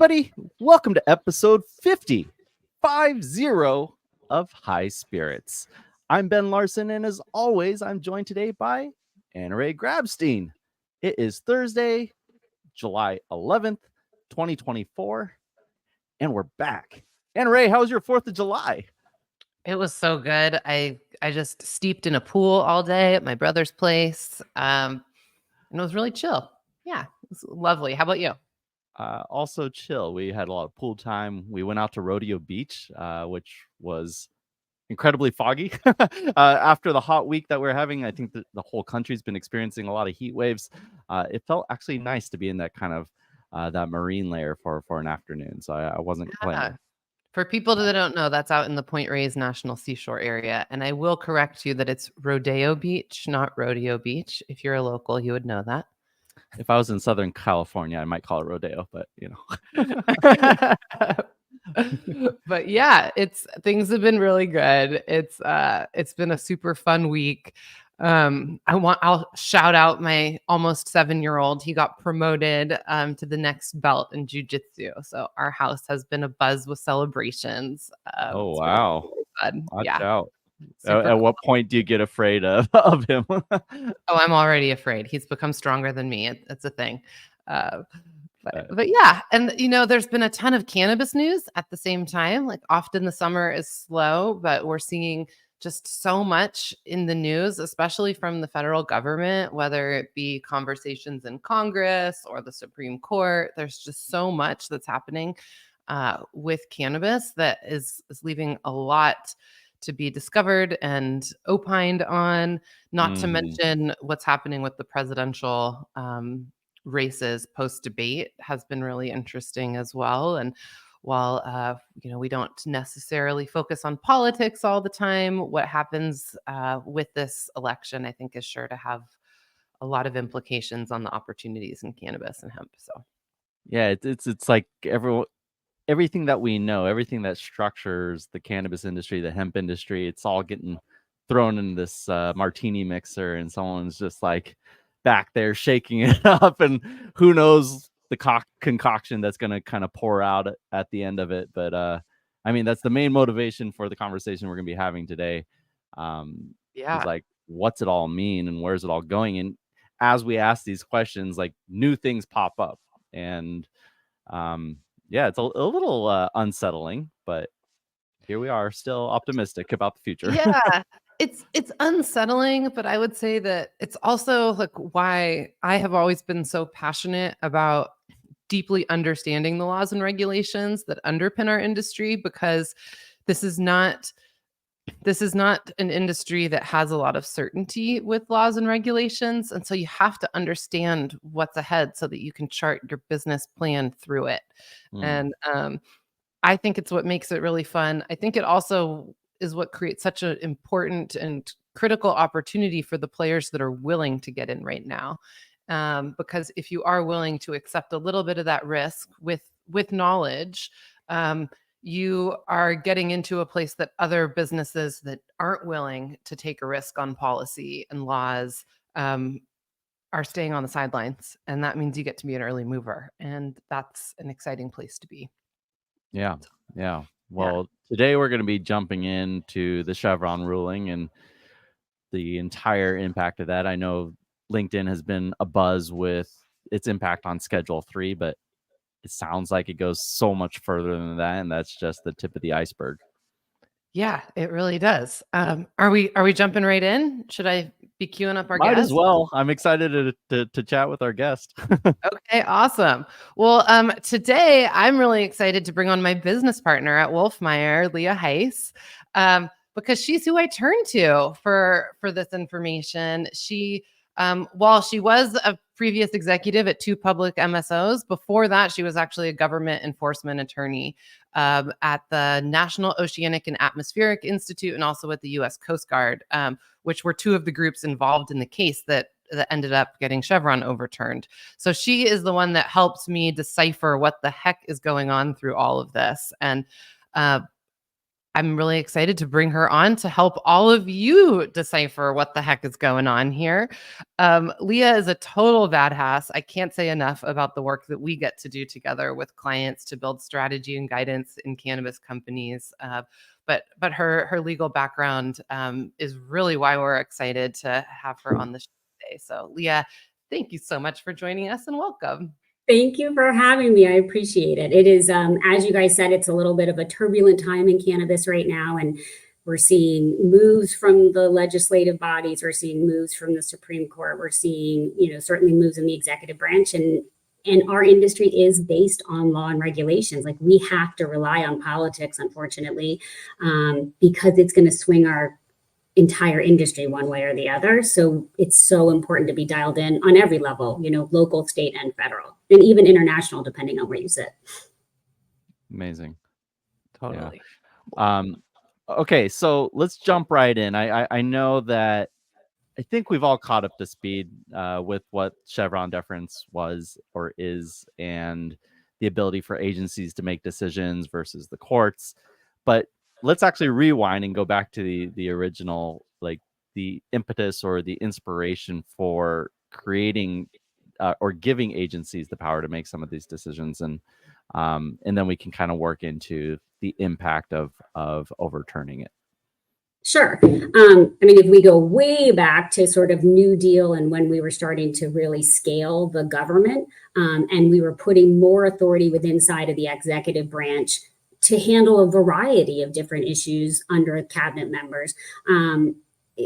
everybody. Welcome to episode 50 of High Spirits. I'm Ben Larson, and as always, I'm joined today by Anna Ray Grabstein. It is Thursday, July 11th, 2024, and we're back. Anna Ray, how was your 4th of July? It was so good. I just steeped in a pool all day at my brother's place, and it was really chill. Yeah, it was lovely. How about you? Also chill. We had a lot of pool time. We went out to Rodeo Beach, which was incredibly foggy after the hot week that we're having. I think the whole country's been experiencing a lot of heat waves. It felt actually nice to be in that kind of that marine layer for an afternoon. So I wasn't complaining. For people that don't know, that's out in the Point Reyes National Seashore area. And I will correct you that it's Rodeo Beach, not Rodeo Beach. If you're a local, you would know that. If I was in Southern California, I might call it Rodeo, but you know. But yeah, things have been really good. It's been a super fun week. I'll shout out my almost 7-year-old. He got promoted to the next belt in jiu-jitsu. So our house has been abuzz with celebrations. Oh wow. Really fun. Watch Yeah. out. At what point do you get afraid of him? Oh, I'm already afraid. He's become stronger than me. It's a thing. But yeah, and there's been a ton of cannabis news at the same time. Like often the summer is slow, but we're seeing just so much in the news, especially from the federal government, whether it be conversations in Congress or the Supreme Court. There's just so much that's happening with cannabis that is leaving a lot to be discovered and opined on, not to mention what's happening with the presidential races post-debate has been really interesting as well. And while we don't necessarily focus on politics all the time, what happens with this election, I think, is sure to have a lot of implications on the opportunities in cannabis and hemp. So yeah, it's like everything that we know, everything that structures the cannabis industry, the hemp industry, it's all getting thrown in this martini mixer, and someone's just like back there shaking it up, and who knows the concoction that's going to kind of pour out at the end of it. But I mean, that's the main motivation for the conversation we're going to be having today. Is like, what's it all mean and where's it all going? And as we ask these questions, like new things pop up, and yeah, it's a little unsettling, but here we are, still optimistic about the future. Yeah, it's unsettling, but I would say that it's also like why I have always been so passionate about deeply understanding the laws and regulations that underpin our industry, because this is not an industry that has a lot of certainty with laws and regulations. And so you have to understand what's ahead so that you can chart your business plan through it. And I think it's what makes it really fun. I think it also is what creates such an important and critical opportunity for the players that are willing to get in right now. Because if you are willing to accept a little bit of that risk with knowledge, you are getting into a place that other businesses that aren't willing to take a risk on policy and laws are staying on the sidelines. And that means you get to be an early mover. And that's an exciting place to be. Yeah. Well, today we're going to be jumping into the Chevron ruling and the entire impact of that. I know LinkedIn has been abuzz with its impact on Schedule 3, but it sounds like it goes so much further than that, and that's just the tip of the iceberg. Yeah, it really does. Are we jumping right in? Should I be queuing up our Might guest? as well. I'm excited to chat with our guest. Okay, awesome. Well, today I'm really excited to bring on my business partner at Meyer, Leah Heise, because she's who I turn to for this information. She, while she was a previous executive at 2 public MSOs, before that she was actually a government enforcement attorney at the National Oceanic and Atmospheric Institute and also at the U.S. Coast Guard, which were 2 of the groups involved in the case that ended up getting Chevron overturned. So she is the one that helps me decipher what the heck is going on through all of this. And I'm really excited to bring her on to help all of you decipher what the heck is going on here. Leah is a total badass. I can't say enough about the work that we get to do together with clients to build strategy and guidance in cannabis companies. But her legal background is really why we're excited to have her on the show today. So Leah, thank you so much for joining us and welcome. Thank you for having me. I appreciate it. It is, as you guys said, it's a little bit of a turbulent time in cannabis right now, and we're seeing moves from the legislative bodies. We're seeing moves from the Supreme Court. We're seeing, certainly moves in the executive branch, and our industry is based on law and regulations. Like, we have to rely on politics, unfortunately, because it's going to swing our entire industry one way or the other. So it's so important to be dialed in on every level, local, state, and federal, and even international, depending on where you sit. Amazing. Totally. Yeah. Okay, so let's jump right in. I know that I think we've all caught up to speed with what Chevron deference was or is, and the ability for agencies to make decisions versus the courts. But let's actually rewind and go back to the original, like the impetus or the inspiration for creating or giving agencies the power to make some of these decisions, and then we can kind of work into the impact of overturning it. Sure. If we go way back to sort of New Deal and when we were starting to really scale the government, and we were putting more authority within inside of the executive branch to handle a variety of different issues under cabinet members,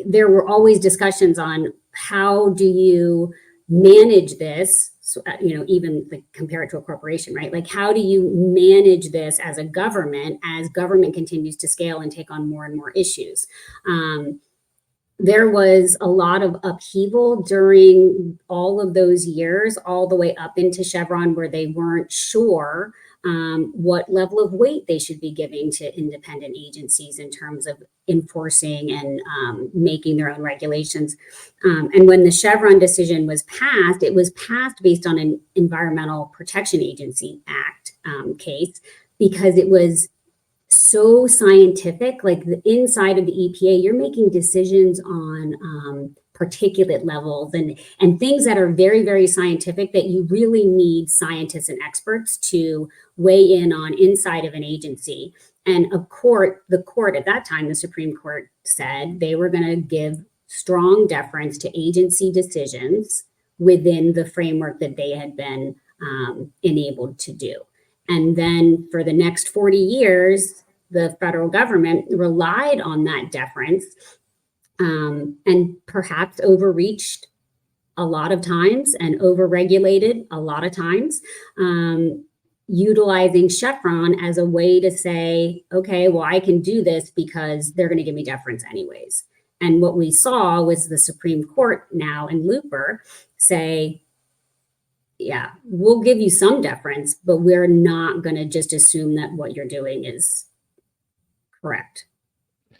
there were always discussions on how do you manage this. So, even like compare it to a corporation, right? Like, how do you manage this as a government as government continues to scale and take on more and more issues? There was a lot of upheaval during all of those years, all the way up into Chevron, where they weren't sure what level of weight they should be giving to independent agencies in terms of enforcing and making their own regulations. And when the Chevron decision was passed, it was passed based on an Environmental Protection Agency Act case, because it was so scientific. Like, the inside of the EPA, you're making decisions on particulate levels and things that are very, very scientific, that you really need scientists and experts to weigh in on inside of an agency. And the court at that time, the Supreme Court, said they were going to give strong deference to agency decisions within the framework that they had been enabled to do. And then for the next 40 years, the federal government relied on that deference, and perhaps overreached a lot of times and overregulated a lot of times, utilizing Chevron as a way to say, okay, well, I can do this because they're going to give me deference anyways. And what we saw was the Supreme Court now in Looper say, yeah, we'll give you some deference, but we're not going to just assume that what you're doing is correct.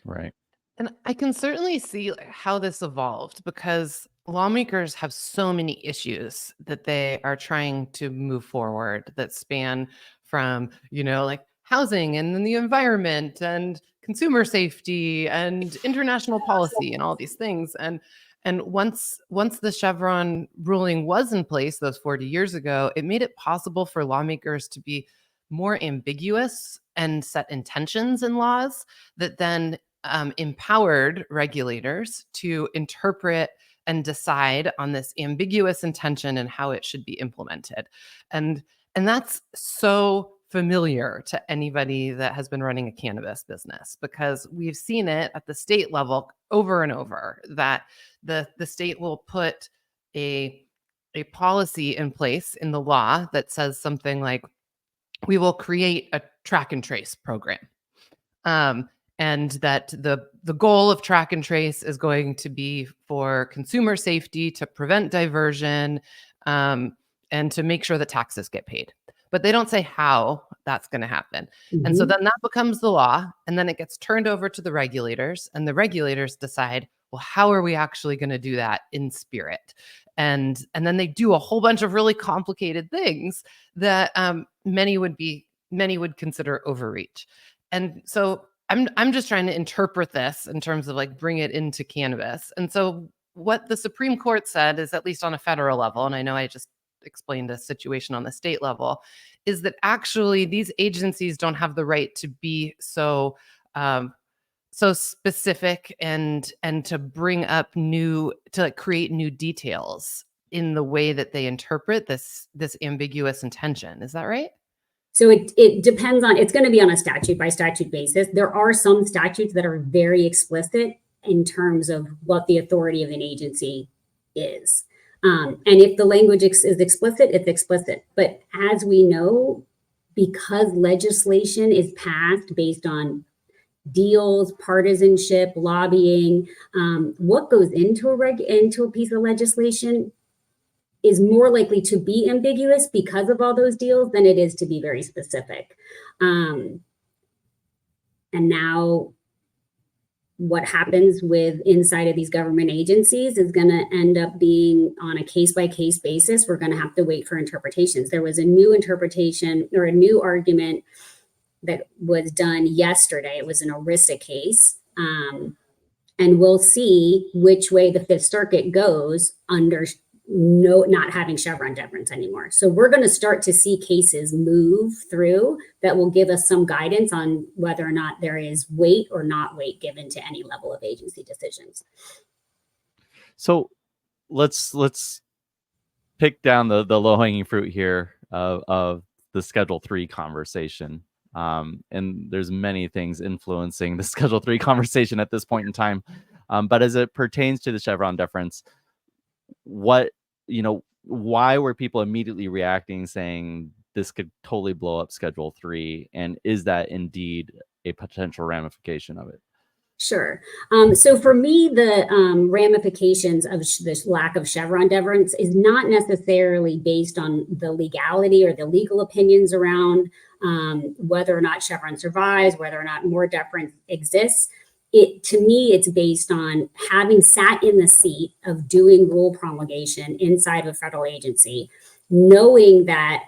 Right. And I can certainly see how this evolved, because lawmakers have so many issues that they are trying to move forward that span from, like housing and then the environment and consumer safety and international policy and all these things. And once the Chevron ruling was in place those 40 years ago, it made it possible for lawmakers to be more ambiguous and set intentions in laws that then empowered regulators to interpret and decide on this ambiguous intention and how it should be implemented. And that's so familiar to anybody that has been running a cannabis business, because we've seen it at the state level over and over, that the state will put a policy in place in the law that says something like, we will create a track and trace program. And that the goal of track and trace is going to be for consumer safety, to prevent diversion, and to make sure that taxes get paid. But they don't say how that's going to happen. Mm-hmm. And so then that becomes the law, and then it gets turned over to the regulators, and the regulators decide, well, how are we actually going to do that in spirit? And then they do a whole bunch of really complicated things that many would consider overreach. And so I'm just trying to interpret this in terms of like bring it into cannabis. And so what the Supreme Court said is, at least on a federal level, and I know I just explained a situation on the state level, is that actually these agencies don't have the right to be so so specific and to bring up to create new details in the way that they interpret this ambiguous intention. Is that right? So it depends on, it's going to be on a statute by statute basis. There are some statutes that are very explicit in terms of what the authority of an agency is. And if the language is explicit, it's explicit. But as we know, because legislation is passed based on deals, partisanship, lobbying, what goes into a piece of legislation is more likely to be ambiguous because of all those deals than it is to be very specific. And now what happens with inside of these government agencies is going to end up being on a case-by-case basis. We're going to have to wait for interpretations. There was a new interpretation or a new argument that was done yesterday. It was an ERISA case. And we'll see which way the Fifth Circuit goes under not having Chevron deference anymore. So we're going to start to see cases move through that will give us some guidance on whether or not there is weight or not weight given to any level of agency decisions. So let's pick down the low-hanging fruit here of the Schedule 3 conversation. And there's many things influencing the Schedule 3 conversation at this point in time. But as it pertains to the Chevron deference, why were people immediately reacting, saying this could totally blow up Schedule 3? And is that indeed a potential ramification of it? Sure. So for me, the ramifications of this lack of Chevron deference is not necessarily based on the legality or the legal opinions around whether or not Chevron survives, whether or not more deference exists. To me, it's based on having sat in the seat of doing rule promulgation inside of a federal agency, knowing that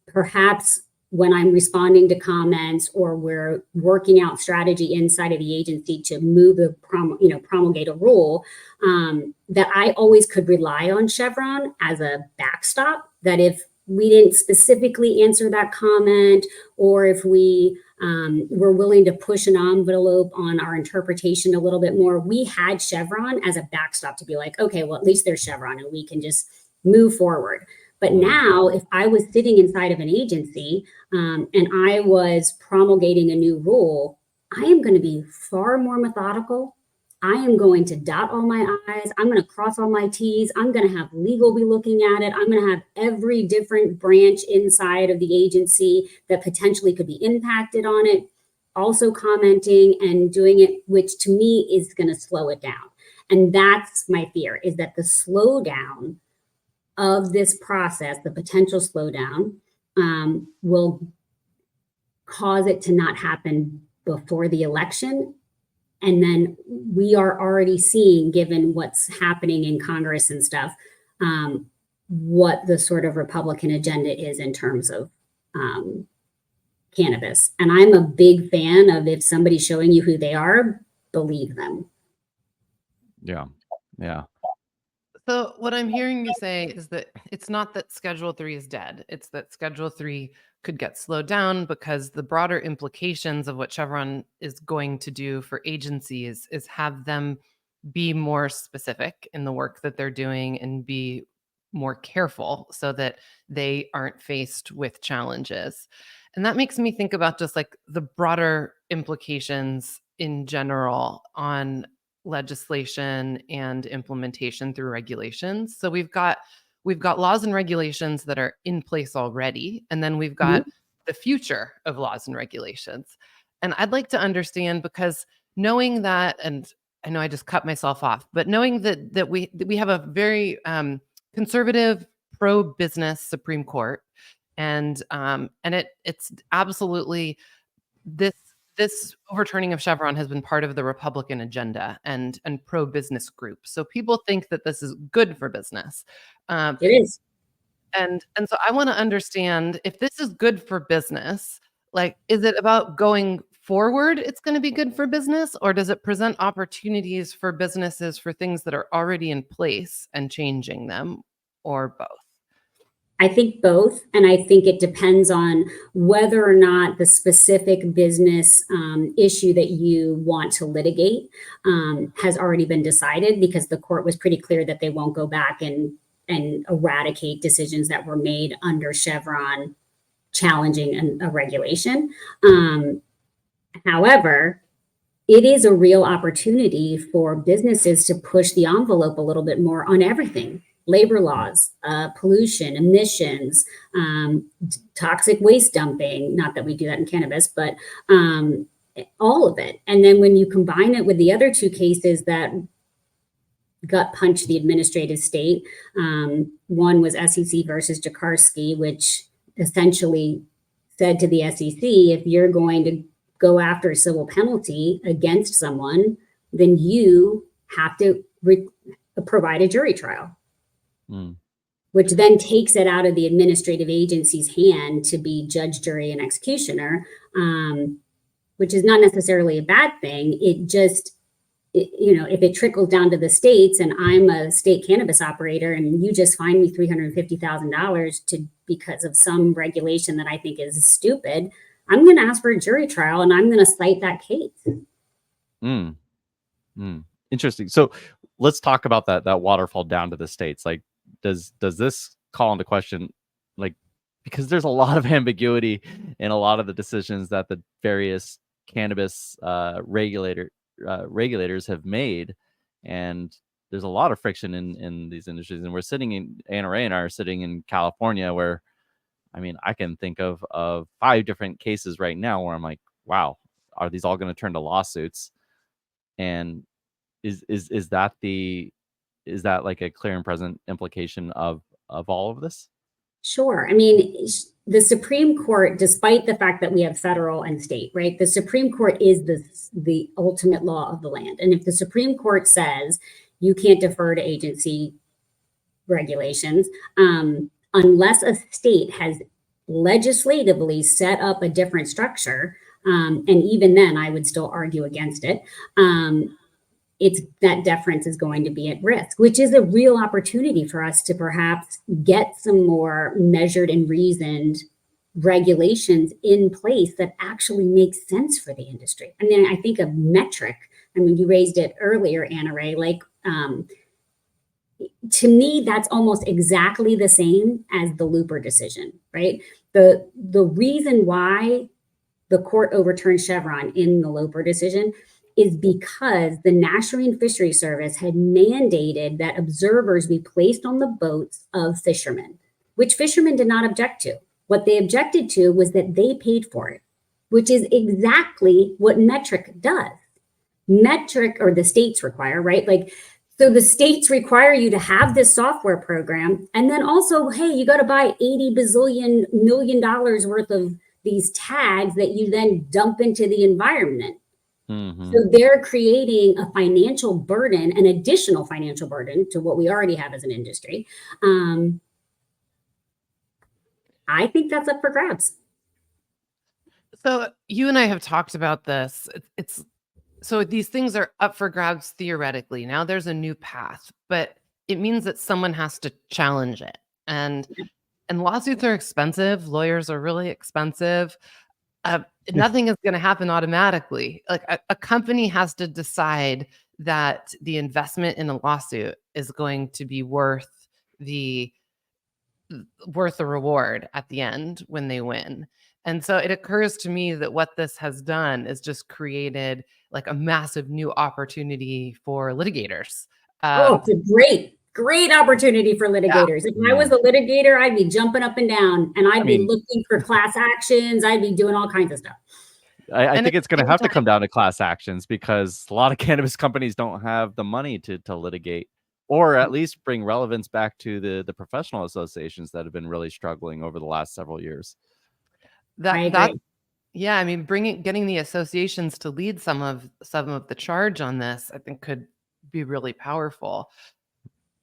perhaps when I'm responding to comments or we're working out strategy inside of the agency to move promulgate a rule, that I always could rely on Chevron as a backstop, that if we didn't specifically answer that comment, or if we were willing to push an envelope on our interpretation a little bit more, we had Chevron as a backstop to be like, okay, well, at least there's Chevron and we can just move forward. But now, if I was sitting inside of an agency and I was promulgating a new rule, I am going to be far more methodical. I am going to dot all my I's. I'm going to cross all my T's. I'm going to have legal be looking at it. I'm going to have every different branch inside of the agency that potentially could be impacted on it also commenting and doing it, which to me is going to slow it down. And that's my fear, is that the slowdown of this process, the potential slowdown, will cause it to not happen before the election. And then we are already seeing, given what's happening in Congress and stuff, what the sort of Republican agenda is in terms of cannabis. And I'm a big fan of, if somebody's showing you who they are, believe them. Yeah. So what I'm hearing you say is that it's not that Schedule 3 is dead. It's that Schedule 3 could get slowed down because the broader implications of what Chevron is going to do for agencies is have them be more specific in the work that they're doing and be more careful so that they aren't faced with challenges. And that makes me think about just like the broader implications in general on legislation and implementation through regulations. So we've got laws and regulations that are in place already, and then we've got the future of laws and regulations. And I'd like to understand, because knowing that, and I know I just cut myself off, but knowing that we have a very conservative, pro-business Supreme Court, and it's absolutely this overturning of Chevron has been part of the Republican agenda and pro-business groups. So people think that this is good for business. It is. And so I want to understand, if this is good for business, like, is it about going forward it's going to be good for business, or does it present opportunities for businesses for things that are already in place and changing them, or both? I think both. And I think it depends on whether or not the specific business issue that you want to litigate has already been decided, because the court was pretty clear that they won't go back and eradicate decisions that were made under Chevron challenging a regulation. However, it is a real opportunity for businesses to push the envelope a little bit more on everything. Labor laws, pollution, emissions, toxic waste dumping. Not that we do that in cannabis, but all of it. And then when you combine it with the other two cases that gut punch the administrative state, one was SEC versus Jakarski, which essentially said to the SEC, if you're going to go after a civil penalty against someone, then you have to provide a jury trial. Which then takes it out of the administrative agency's hand to be judge, jury, and executioner, which is not necessarily a bad thing. It just, if it trickles down to the states and I'm a state cannabis operator and you just fine me $350,000 because of some regulation that I think is stupid, I'm going to ask for a jury trial and I'm going to cite that case. Interesting. So let's talk about that waterfall down to the states. Like, does this call into question, like, because there's a lot of ambiguity in a lot of the decisions that the various cannabis regulators have made, and there's a lot of friction in these industries. And we're sitting in, Anna Ray and I are sitting in California, where, I mean, I can think of 5 different cases right now where I'm like, wow, are these all going to turn to lawsuits? And is that like a clear and present implication of all of this? Sure. I mean, the Supreme Court, despite the fact that we have federal and state, right? The Supreme Court is the ultimate law of the land. And if the Supreme Court says you can't defer to agency regulations, unless a state has legislatively set up a different structure, and even then I would still argue against it, it's that deference is going to be at risk, which is a real opportunity for us to perhaps get some more measured and reasoned regulations in place that actually make sense for the industry. I mean, I think a metric, I mean, you raised it earlier, Anna Ray, like, to me, that's almost exactly the same as the Looper decision, right? The reason why the court overturned Chevron in the Looper decision is because the National Marine Fisheries Service had mandated that observers be placed on the boats of fishermen, which fishermen did not object to. What they objected to was that they paid for it, which is exactly what Metric does. Metric, or the states require, right? Like, so the states require you to have this software program. And then also, hey, you got to buy $80 bazillion million worth of these tags that you then dump into the environment. So they're creating a financial burden, an additional financial burden to what we already have as an industry. I think that's up for grabs. So you and I have talked about this. So these things are up for grabs theoretically. Now there's a new path, but it means that someone has to challenge it. And lawsuits are expensive. Lawyers are really expensive. Nothing is going to happen automatically. Like a company has to decide that the investment in a lawsuit is going to be worth the reward at the end when they win. And so it occurs to me that what this has done is just created like a massive new opportunity for litigators. It's a great opportunity for litigators. If I was a litigator, I'd be jumping up and down, and I'd be looking for class actions. I'd be doing all kinds of stuff. I think it's going to have to come down to class actions, because a lot of cannabis companies don't have the money to litigate, or at least bring relevance back to the professional associations that have been really struggling over the last several years. Yeah, I mean, getting the associations to lead some of the charge on this, I think, could be really powerful.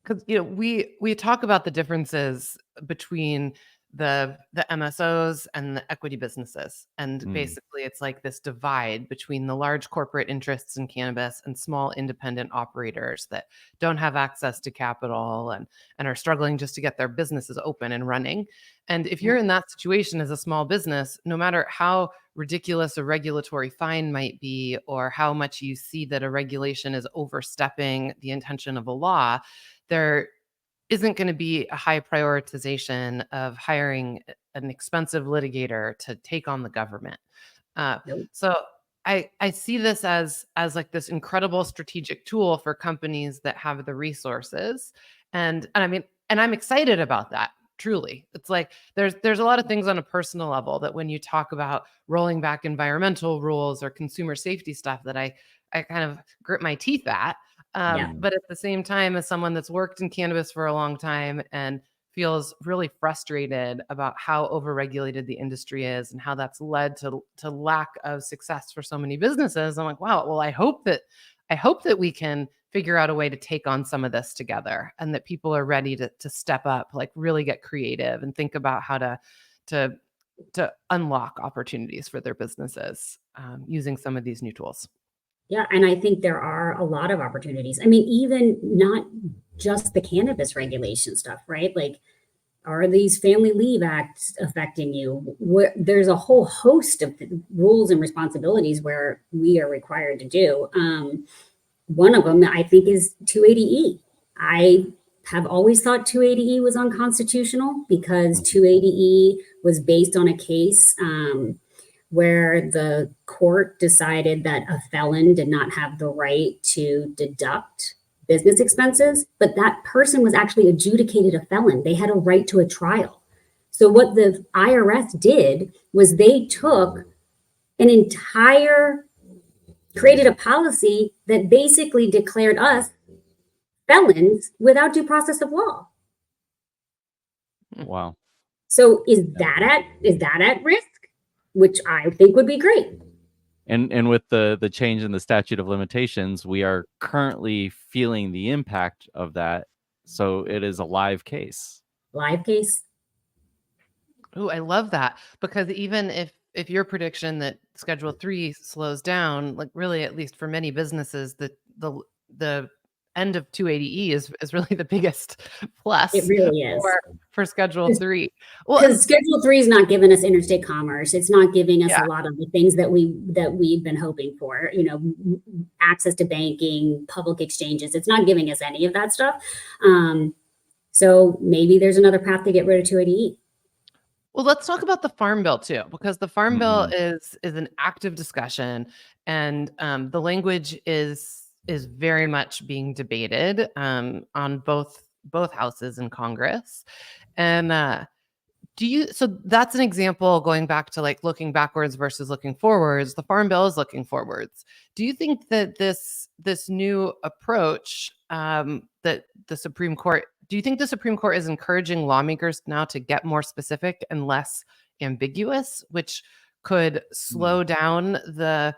Because we talk about the differences between the MSOs and the equity businesses. And basically it's like this divide between the large corporate interests in cannabis and small independent operators that don't have access to capital and are struggling just to get their businesses open and running. And if you're in that situation as a small business, no matter how ridiculous a regulatory fine might be, or how much you see that a regulation is overstepping the intention of a law, there isn't going to be a high prioritization of hiring an expensive litigator to take on the government. So I see this as like this incredible strategic tool for companies that have the resources. And I mean, and I'm excited about that. Truly. It's like there's a lot of things on a personal level that when you talk about rolling back environmental rules or consumer safety stuff that I kind of grit my teeth at. But at the same time, as someone that's worked in cannabis for a long time and feels really frustrated about how overregulated the industry is and how that's led to lack of success for so many businesses, I'm like, wow, well, I hope that we can figure out a way to take on some of this together, and that people are ready to step up, like really get creative and think about how to unlock opportunities for their businesses using some of these new tools. Yeah, and I think there are a lot of opportunities. I mean, even not just the cannabis regulation stuff, right? Like, are these family leave acts affecting you? There's a whole host of rules and responsibilities where we are required to do. One of them, I think, is 280E. I have always thought 280E was unconstitutional because 280E was based on a case where the court decided that a felon did not have the right to deduct business expenses, but that person was actually adjudicated a felon. They had a right to a trial. So what the IRS did was they took created a policy that basically declared us felons without due process of law. Wow. So is that at risk? Which I think would be great. And with the change in the statute of limitations, we are currently feeling the impact of that. So it is a live case. Live case. Oh, I love that, because even if your prediction that Schedule 3 slows down, like really, at least for many businesses, the end of 280E is really the biggest plus. It really is for Schedule 3. Well, because Schedule 3 is not giving us interstate commerce. It's not giving us a lot of the things that we've been hoping for. You know, access to banking, public exchanges. It's not giving us any of that stuff. So maybe there's another path to get rid of 280E. Well, let's talk about the Farm Bill too, because the Farm Bill is an active discussion, and the language is very much being debated on both houses in Congress. And so that's an example, going back to like looking backwards versus looking forwards. The Farm Bill is looking forwards. Do you think that this new approach that the Supreme Court, do you think the Supreme Court is encouraging lawmakers now to get more specific and less ambiguous, which could slow down the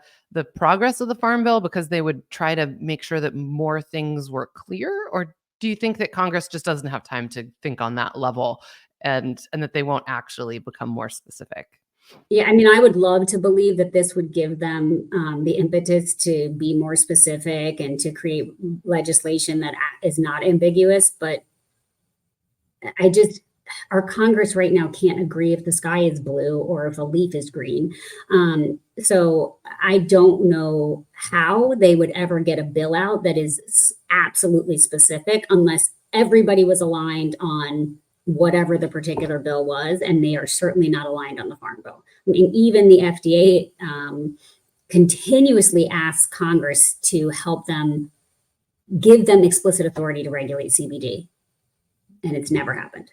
progress of the Farm Bill because they would try to make sure that more things were clear? Or do you think that Congress just doesn't have time to think on that level, and that they won't actually become more specific? Yeah, I mean, I would love to believe that this would give them the impetus to be more specific and to create legislation that is not ambiguous. But our Congress right now can't agree if the sky is blue or if a leaf is green. So I don't know how they would ever get a bill out that is absolutely specific unless everybody was aligned on whatever the particular bill was, and they are certainly not aligned on the Farm Bill. I mean, even the FDA continuously asks Congress to help them, give them explicit authority to regulate CBD, and it's never happened.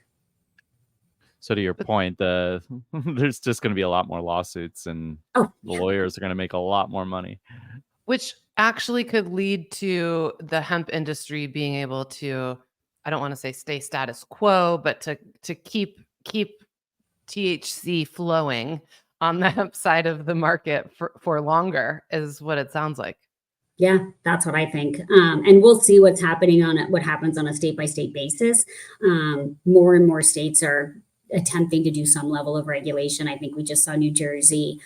So to your point, there's just going to be a lot more lawsuits, and the lawyers are going to make a lot more money. Which actually could lead to the hemp industry being able to, I don't want to say stay status quo, but to keep THC flowing on the hemp side of the market for longer, is what it sounds like. Yeah, that's what I think. And we'll see what happens on a state by state basis. More and more states are attempting to do some level of regulation. I think we just saw New Jersey.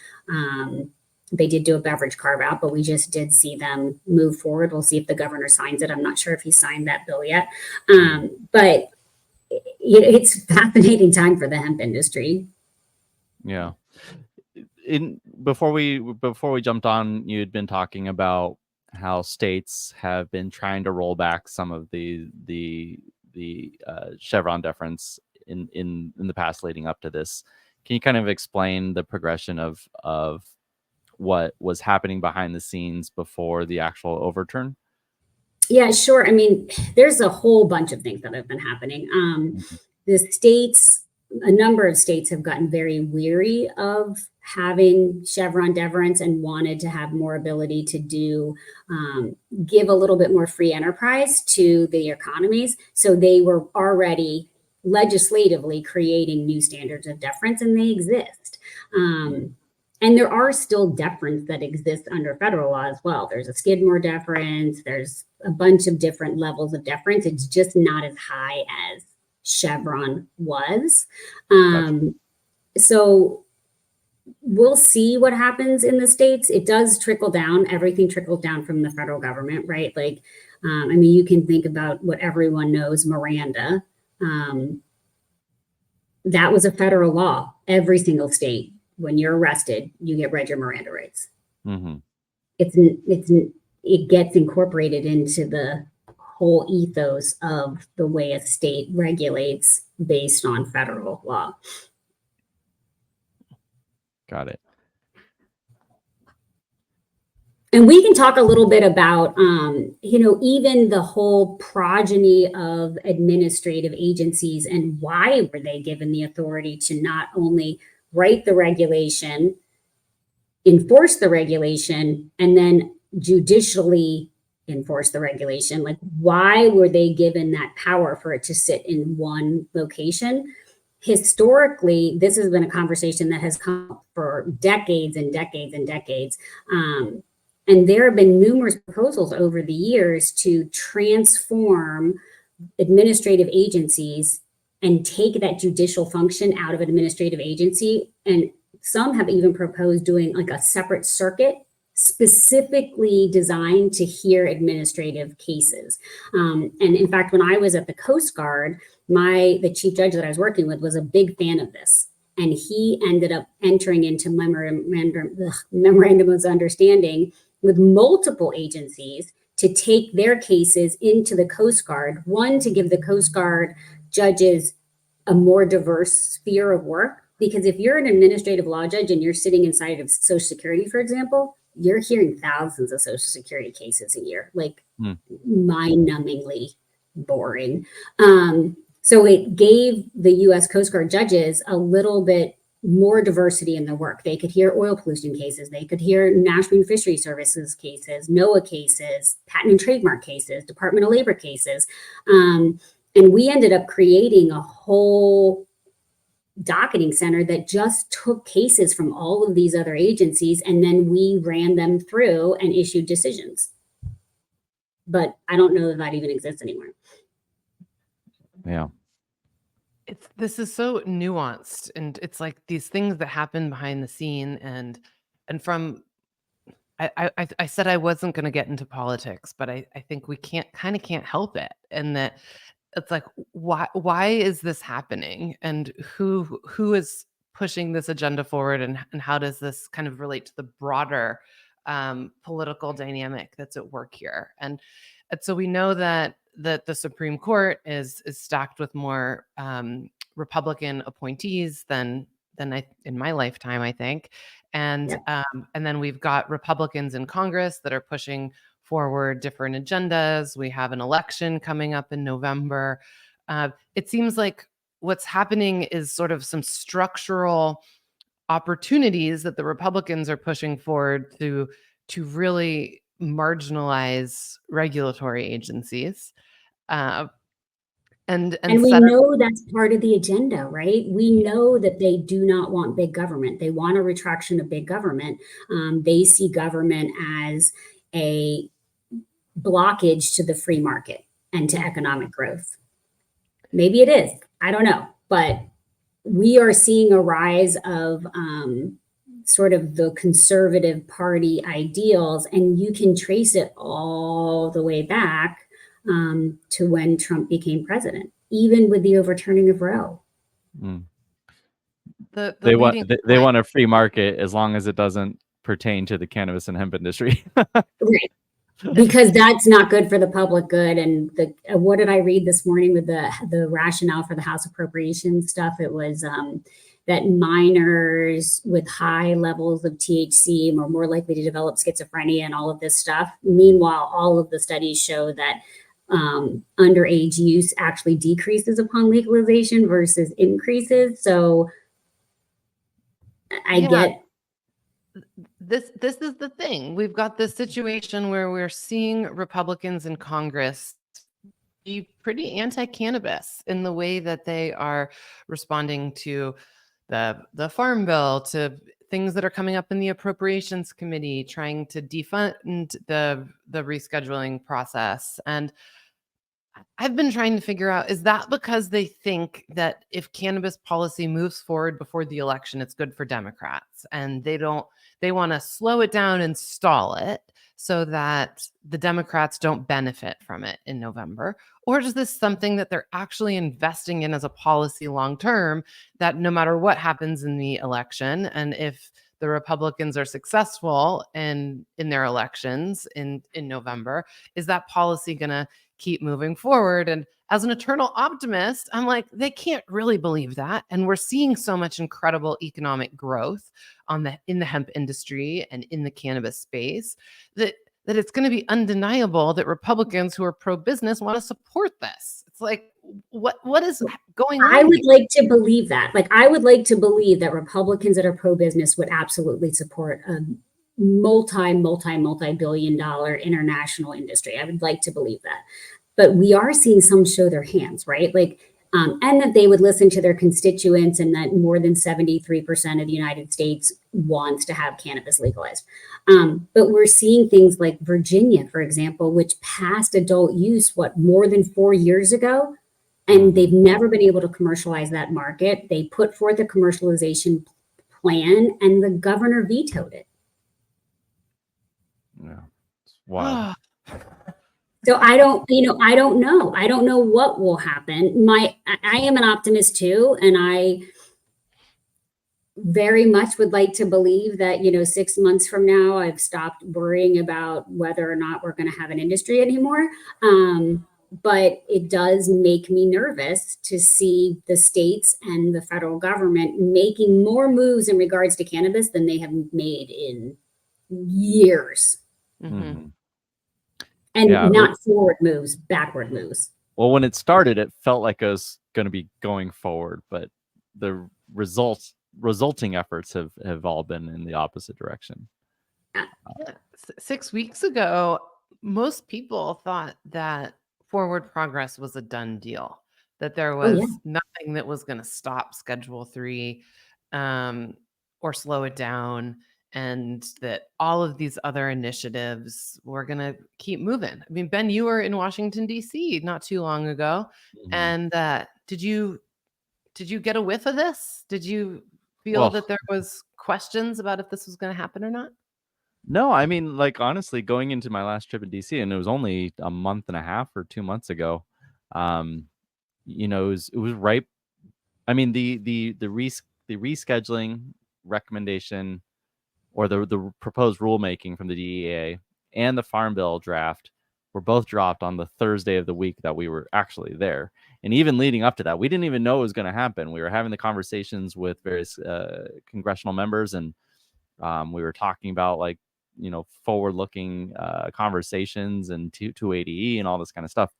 They did do a beverage carve out, but we just did see them move forward. We'll see if the governor signs it. I'm not sure if he signed that bill yet. But it's a fascinating time for the hemp industry. Yeah. Before we jumped on, you had been talking about how states have been trying to roll back some of the Chevron deference in the past leading up to this. Can you kind of explain the progression of what was happening behind the scenes before the actual overturn? Yeah, sure. I mean, there's a whole bunch of things that have been happening. The states, a number of states have gotten very weary of having Chevron deference and wanted to have more ability to do, give a little bit more free enterprise to the economies. So they were already legislatively creating new standards of deference, and they exist. And there are still deference that exists under federal law as well. There's a Skidmore deference. There's a bunch of different levels of deference. It's just not as high as Chevron was. So we'll see what happens in the states. It does trickle down. Everything trickles down from the federal government, right? Like, I mean, you can think about what everyone knows, Miranda. That was a federal law. Every single state, when you're arrested, you get read your Miranda rights. It gets incorporated into the whole ethos of the way a state regulates based on federal law. Got it. And we can talk a little bit about, even the whole progeny of administrative agencies and why were they given the authority to not only write the regulation, enforce the regulation, and then judicially enforce the regulation. Like, why were they given that power for it to sit in one location? Historically, this has been a conversation that has come up for decades and decades and decades. And there have been numerous proposals over the years to transform administrative agencies and take that judicial function out of an administrative agency. And some have even proposed doing like a separate circuit specifically designed to hear administrative cases. And in fact, when I was at the Coast Guard, the chief judge that I was working with was a big fan of this. And he ended up entering into memorandum of understanding with multiple agencies to take their cases into the Coast Guard. One, to give the Coast Guard judges a more diverse sphere of work. Because if you're an administrative law judge and you're sitting inside of Social Security, for example, you're hearing thousands of Social Security cases a year, like mind-numbingly boring. So it gave the U.S. Coast Guard judges a little bit more diversity in their work. They could hear oil pollution cases. They could hear National Fishery Services cases, NOAA cases, patent and trademark cases, Department of Labor cases. And we ended up creating a whole docketing center that just took cases from all of these other agencies, and then we ran them through and issued decisions. But I don't know that even exists anymore. Yeah. This is so nuanced, and it's like these things that happen behind the scene, and from I said I wasn't going to get into politics, but I think we can't help it, and that it's like, why is this happening, and who is pushing this agenda forward, and how does this kind of relate to the broader political dynamic that's at work here? And so we know that the Supreme Court is stacked with more Republican appointees than in my lifetime, I think. And then we've got Republicans in Congress that are pushing forward different agendas. We have an election coming up in November. It seems like what's happening is sort of some structural opportunities that the Republicans are pushing forward to really marginalize regulatory agencies. And we know that's part of the agenda, right? We know that they do not want big government. They want a retraction of big government. They see government as a blockage to the free market and to economic growth. Maybe it is. I don't know. But we are seeing a rise of sort of the conservative party ideals, and you can trace it all the way back to when Trump became president, even with the overturning of Roe. Mm. The They leading they want a free market as long as it doesn't pertain to the cannabis and hemp industry. Right. Because that's not good for the public good. And what did I read this morning with the rationale for the House appropriations stuff? It was that minors with high levels of THC are more likely to develop schizophrenia and all of this stuff. Meanwhile, all of the studies show that underage use actually decreases upon legalization versus increases. So I get this is the thing. We've got this situation where we're seeing Republicans in Congress be pretty anti-cannabis in the way that they are responding to the Farm Bill, to things that are coming up in the Appropriations Committee, trying to defund the rescheduling process. And I've been trying to figure out, is that because they think that if cannabis policy moves forward before the election, it's good for Democrats, and they want to slow it down and stall it so that the Democrats don't benefit from it in November? Or is this something that they're actually investing in as a policy long term, that no matter what happens in the election, and if the Republicans are successful in their elections in November, is that policy going to keep moving forward? And as an eternal optimist, I'm like, they can't really believe that. And we're seeing so much incredible economic growth in the hemp industry and in the cannabis space that it's going to be undeniable that Republicans who are pro-business want to support this. It's like, what is going on? I would like to believe that. Like, I would like to believe that Republicans that are pro-business would absolutely support a multi-billion dollar international industry. I would like to believe that. But we are seeing some show their hands, right? Like, and that they would listen to their constituents, and that more than 73% of the United States wants to have cannabis legalized. But we're seeing things like Virginia, for example, which passed adult use, more than 4 years ago? And they've never been able to commercialize that market. They put forth a commercialization plan, and the governor vetoed it. Yeah, it's wild. So I don't know. I don't know what will happen. I am an optimist too, and I very much would like to believe that 6 months from now, I've stopped worrying about whether or not we're going to have an industry anymore. But it does make me nervous to see the states and the federal government making more moves in regards to cannabis than they have made in years. Mm-hmm. And not forward moves, backward moves. Well, when it started, it felt like it was going to be going forward, but the resulting efforts have all been in the opposite direction. 6 weeks ago, most people thought that forward progress was a done deal, that there was nothing that was going to stop Schedule 3 or slow it down, and that all of these other initiatives were going to keep moving. I mean, Ben, you were in Washington, D.C. not too long ago. And did you get a whiff of this? Did you feel that there was questions about if this was going to happen or not? No, I mean, like, honestly, going into my last trip in DC, and it was only a month and a half or 2 months ago, it was ripe. I mean, the rescheduling recommendation, or the proposed rulemaking from the DEA, and the Farm Bill draft were both dropped on the Thursday of the week that we were actually there. And even leading up to that, we didn't even know it was going to happen. We were having the conversations with various congressional members, and we were talking about, like, forward-looking conversations and 280E and all this kind of stuff.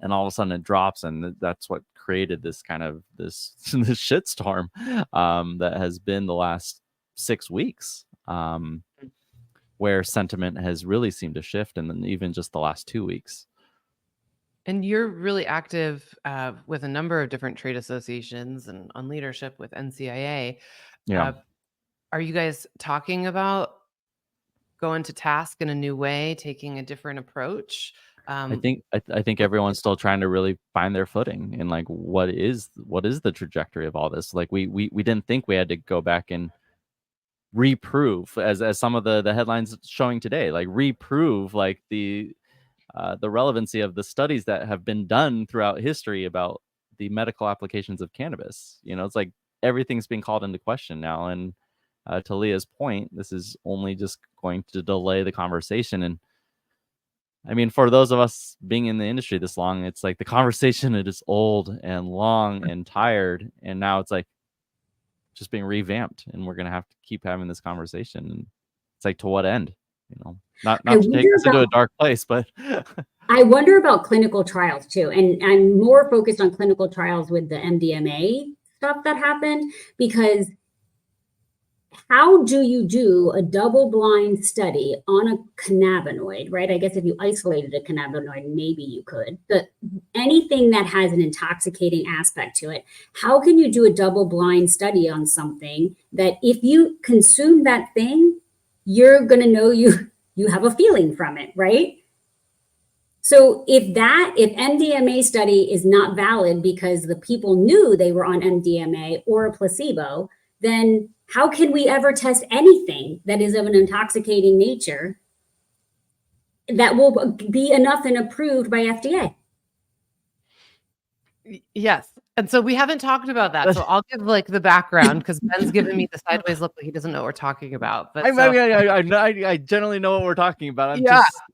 And all of a sudden it drops, and that's what created this kind of this shitstorm that has been the last 6 weeks, where sentiment has really seemed to shift, and then even just the last 2 weeks. And you're really active with a number of different trade associations and on leadership with NCIA. Yeah. Are you guys talking about going to task in a new way, taking a different approach I think everyone's still trying to really find their footing and like what is the trajectory of all this. Like we didn't think we had to go back and reprove, as some of the headlines showing today, like reprove like the relevancy of the studies that have been done throughout history about the medical applications of cannabis. It's like everything's being called into question now. And to Leah's point, this is only just going to delay the conversation. And I mean, for those of us being in the industry this long, it's like the conversation it is old and long and tired. And now it's like just being revamped, and we're gonna have to keep having this conversation. And it's like, to what end? Not to take us into a dark place, but I wonder about clinical trials too. And I'm more focused on clinical trials with the MDMA stuff that happened, because how do you do a double-blind study on a cannabinoid, right? I guess if you isolated a cannabinoid, maybe you could, but anything that has an intoxicating aspect to it, how can you do a double-blind study on something that if you consume that thing, you're going to know you have a feeling from it, right? So if MDMA study is not valid because the people knew they were on MDMA or a placebo, then how can we ever test anything that is of an intoxicating nature that will be enough and approved by FDA? Yes. And so we haven't talked about that. So I'll give like the background, because Ben's giving me the sideways look like he doesn't know what we're talking about. But I generally know what we're talking about.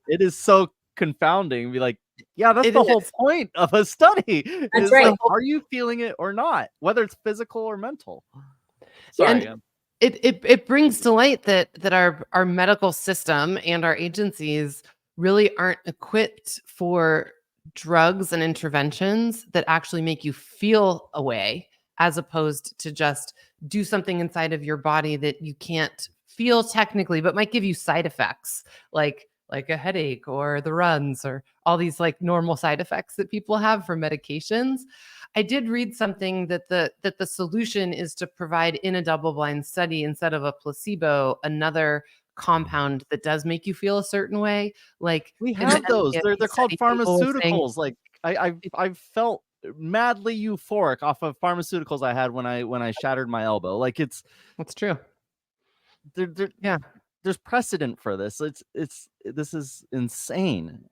It is so confounding. Be like, yeah, that's the whole point of a study. That's right. Like, are you feeling it or not? Whether it's physical or mental. Sorry. And it brings to light that our medical system and our agencies really aren't equipped for drugs and interventions that actually make you feel a way, as opposed to just do something inside of your body that you can't feel technically, but might give you side effects like a headache or the runs or all these like normal side effects that people have for medications. I did read something that the solution is to provide in a double-blind study, instead of a placebo, another compound that does make you feel a certain way. Like we have those. They're called pharmaceuticals. Like I've felt madly euphoric off of pharmaceuticals I had when I shattered my elbow. Like that's true. Yeah. There's precedent for this. This is insane.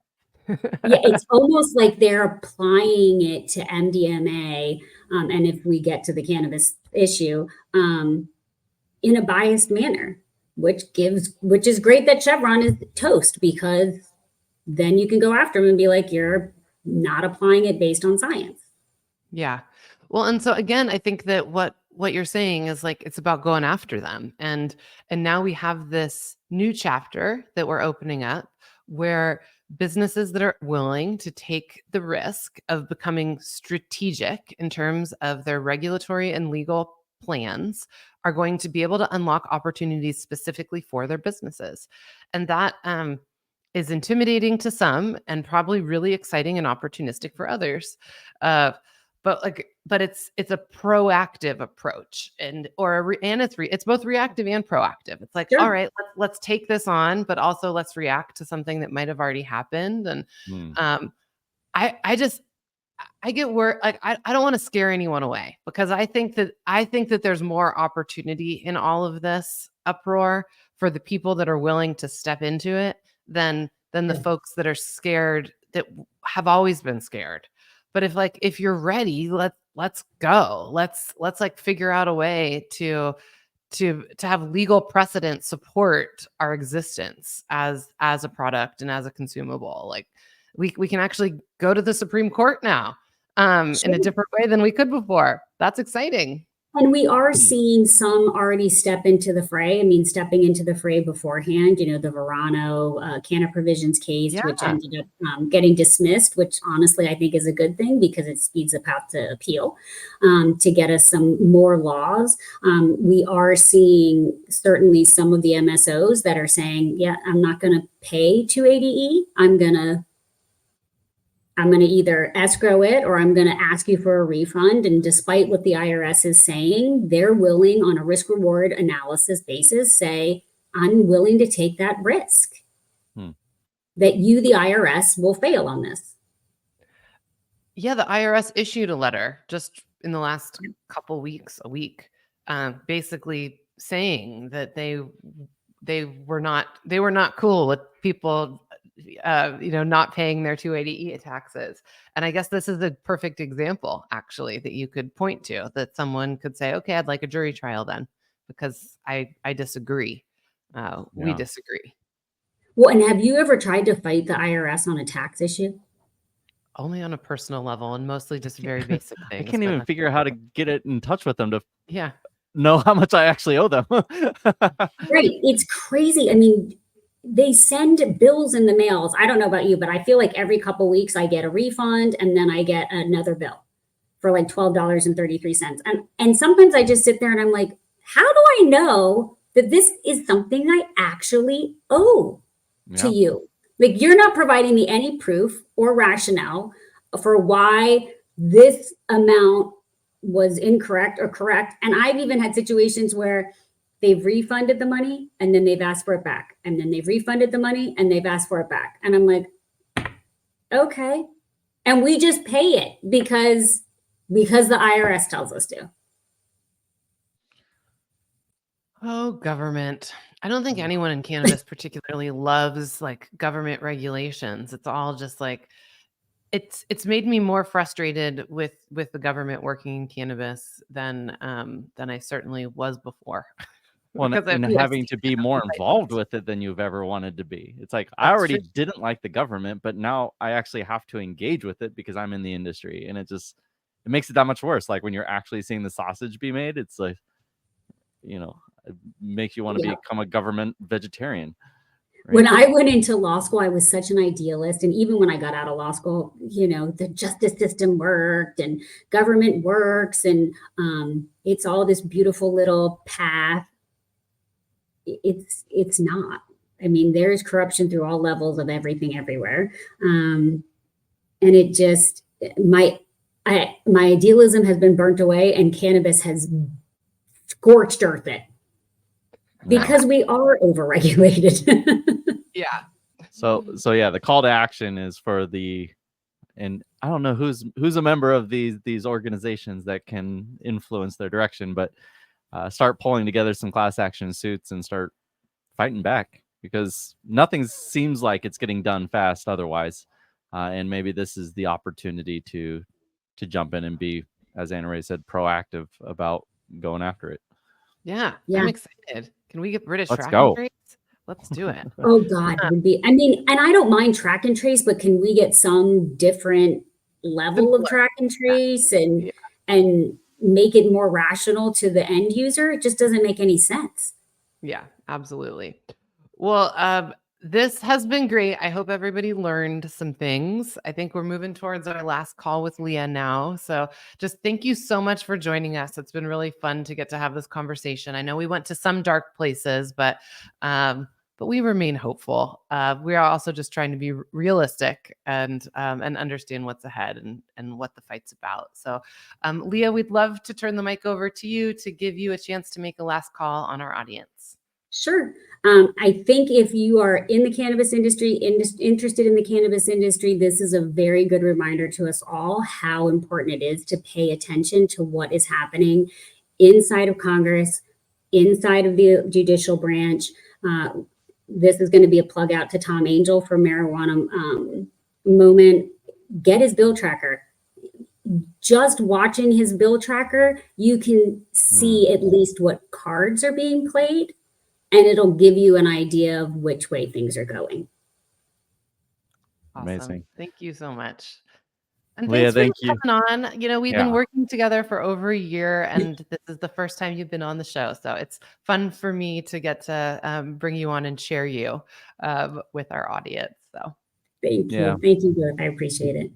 Yeah, it's almost like they're applying it to MDMA, and if we get to the cannabis issue, in a biased manner, which is great that Chevron is toast, because then you can go after them and be like, you're not applying it based on science. Yeah. Well, and so again, I think that what you're saying is like, it's about going after them. And now we have this new chapter that we're opening up, where businesses that are willing to take the risk of becoming strategic in terms of their regulatory and legal plans are going to be able to unlock opportunities specifically for their businesses. And that is intimidating to some and probably really exciting and opportunistic for others. But it's a proactive approach, and it's both reactive and proactive. It's like, sure, all right, let's take this on, but also let's react to something that might have already happened. And I get worried. Like I don't want to scare anyone away, because I think that there's more opportunity in all of this uproar for the people that are willing to step into it than the folks that are scared, that have always been scared. But if you're ready, let's go. Let's like figure out a way to have legal precedent support our existence as a product and as a consumable. Like we can actually go to the Supreme Court now in a different way than we could before. That's exciting. And we are seeing some already step into the fray. I mean, stepping into the fray beforehand, the Verano Canna Provisions case, which ended up getting dismissed, which honestly I think is a good thing, because it speeds up out the appeal to get us some more laws. We are seeing certainly some of the MSOs that are saying, yeah, I'm not going to pay 280E. I'm going to either escrow it, or I'm going to ask you for a refund. And despite what the IRS is saying, they're willing, on a risk reward analysis basis, say, I'm willing to take that risk. that you, the IRS, will fail on this. Yeah, the IRS issued a letter just in the last couple weeks, a week, basically saying that they were not cool with people not paying their 280E taxes. And I guess this is a perfect example, actually, that you could point to, that someone could say, okay, I'd like a jury trial then, because I disagree. We disagree. Well, and have you ever tried to fight the IRS on a tax issue? Only on a personal level, and mostly just very basic I things. can't even figure out how to get it in touch with them to Yeah. know how much I actually owe them. Right. It's crazy. I mean, they send bills in the mails. I don't know about you, but I feel like every couple weeks I get a refund and then I get another bill for like $12.33. And sometimes I just sit there and I'm like, how do I know that this is something I actually owe to you? Like, you're not providing me any proof or rationale for why this amount was incorrect or correct. And I've even had situations where they've refunded the money and then they've asked for it back. And then they've refunded the money and they've asked for it back. And I'm like, okay. And we just pay it because the IRS tells us to. Oh, government. I don't think anyone in cannabis particularly loves like government regulations. It's all just like, it's made me more frustrated with the government working in cannabis than I certainly was before. Well, Because and I've having seen to be it more on both involved sides. with it than you've ever wanted to be. It's like I That's already true. didn't like the government, but now I actually have to engage with it because I'm in the industry, and it makes it that much worse. Like when you're actually seeing the sausage be made, it's like, it makes you want to Yeah. become a government vegetarian. Right? When I went into law school, I was such an idealist. And even when I got out of law school, the justice system worked and government works. And it's all this beautiful little path. It's not. I mean, there's corruption through all levels of everything everywhere. And it just, my idealism has been burnt away and cannabis has scorched earth it because we are overregulated. Yeah. So yeah, the call to action is and I don't know who's a member of these organizations that can influence their direction, but start pulling together some class action suits and start fighting back, because nothing seems like it's getting done fast otherwise. And maybe this is the opportunity to jump in and be, as Anna Ray said, proactive about going after it. Yeah. Yeah. I'm excited. Can we get British Let's track go. and trace? Let's do it. Oh God, would be. I mean, and I don't mind track and trace, but can we get some different level of track and trace and make it more rational to the end user? It just doesn't make any sense. Yeah, absolutely. Well, this has been great. I hope everybody learned some things. I think we're moving towards our last call with Leah now. So just thank you so much for joining us. It's been really fun to get to have this conversation. I know we went to some dark places, but we remain hopeful. We are also just trying to be realistic and understand what's ahead and what the fight's about. So, Leah, we'd love to turn the mic over to you to give you a chance to make a last call on our audience. Sure. I think if you are in the cannabis industry, interested in the cannabis industry, this is a very good reminder to us all how important it is to pay attention to what is happening inside of Congress, inside of the judicial branch. This is going to be a plug out to Tom Angel for Marijuana Moment. Get his bill tracker. Just watching his bill tracker, you can see at least what cards are being played, and it'll give you an idea of which way things are going. Awesome. Amazing. Thank you so much. And Leah, thanks for coming on. We've been Yeah. working together for over a year, and this is the first time you've been on the show. So it's fun for me to get to bring you on and share you with our audience. So Thank you. Yeah. Thank you both. I appreciate it.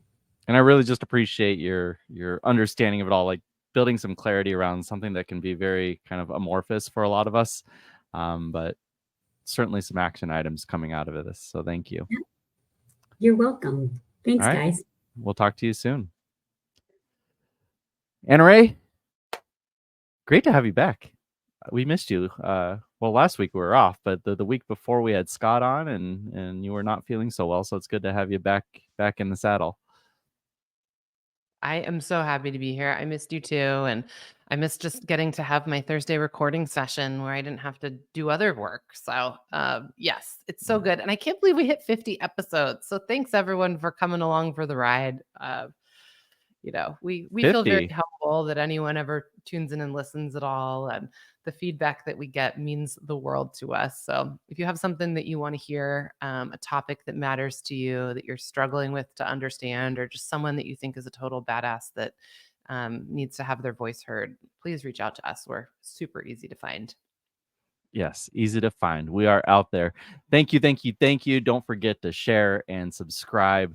And I really just appreciate your understanding of it all, like building some clarity around something that can be very kind of amorphous for a lot of us. But certainly some action items coming out of this. So thank you. You're welcome. Thanks, All right. guys. We'll talk to you soon. Anna Ray, great to have you back. We missed you. Well, last week we were off, but the week before we had Scott on, and you were not feeling so well, so it's good to have you back in the saddle. I am so happy to be here. I missed you too. And I missed just getting to have my Thursday recording session where I didn't have to do other work. So, yes, it's so good. And I can't believe we hit 50 episodes. So, thanks everyone for coming along for the ride. We feel very 50. helpful that anyone ever tunes in and listens at all. And the feedback that we get means the world to us. So if you have something that you want to hear, a topic that matters to you, that you're struggling with to understand, or just someone that you think is a total badass that needs to have their voice heard, please reach out to us. We're super easy to find. Yes, easy to find. We are out there. Thank you, thank you, thank you. Don't forget to share and subscribe.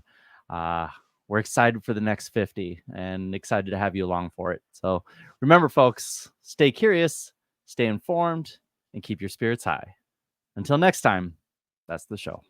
We're excited for the next 50 and excited to have you along for it. So remember, folks, stay curious, stay informed, and keep your spirits high. Until next time, that's the show.